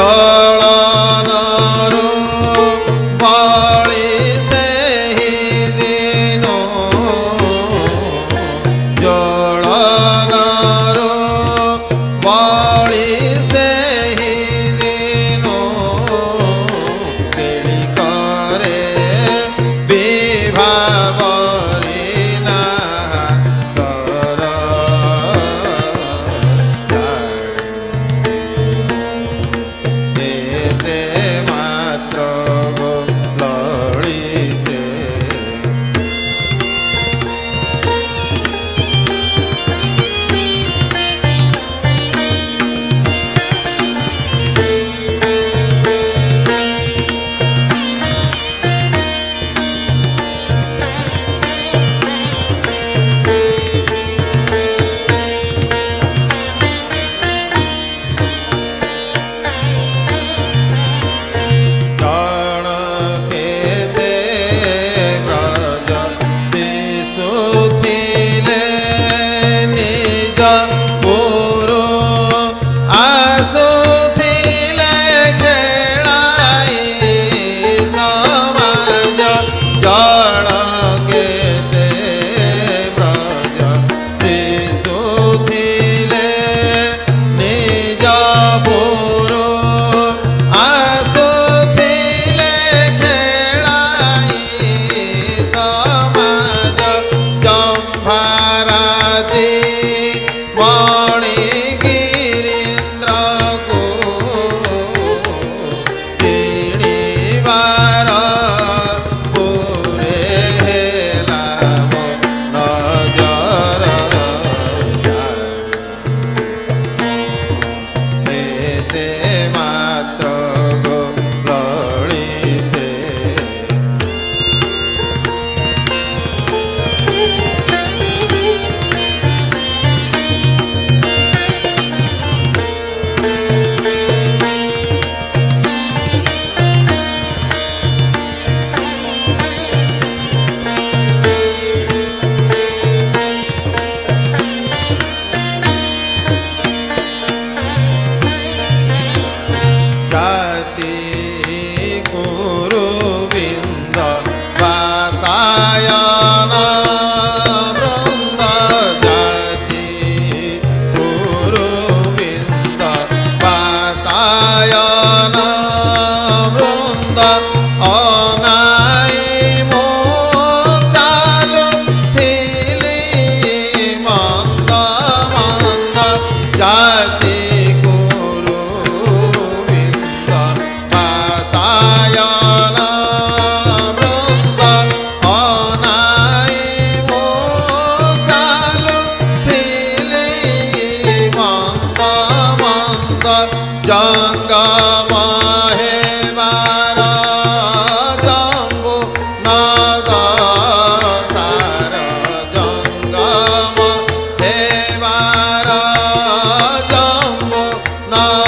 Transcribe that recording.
ଜଳନରୁ ବଳି ସେହି ଦିନ ଜଳନରୁ ବଳି ସେହି ଦିନ କେଳି କରେ ବିଭାବରୀ ନା ତର ଏତେ ମାତ୍ର ଲଳିତେ ଜଣକେ ବ୍ରଜ ଶିଶୁ ଥିଲେ ନିଜ ପୁରୁ ଆସୁଥିଲେ ଖେଳାଇ ସମାଜ ଜଣକେ ବ୍ରଜ ଶିଶୁ ଥିଲେ ନିଜ ପୁରୁ ଆସୁଥିଲେ ଖେଳାଇ ସମାଜ ଜମ୍ଭାରାତି ମଣି ଗିରୀନ୍ଦ୍ରକୁ ଚିଣିବାର ପୁରେ ହେଲା ମୋ ନଜର ଏତେ ମାତ୍ର ଲଳିତେ জাতি কুরুবিন্দ বাতায়ন বৃন্দ জাতি কুরুবিন্দ বাতায়ন বৃন্দ অনাই মো চালু থিলি মন্দ মন্দ জাতি কুরুবিন্দ বাতায়ন বৃন্দ অনাই মো চালু থিলি মন্দ মন্দ জঙ্গম হেবার জম্বু নদ সার জঙ্গম হেবার জম্বু নদ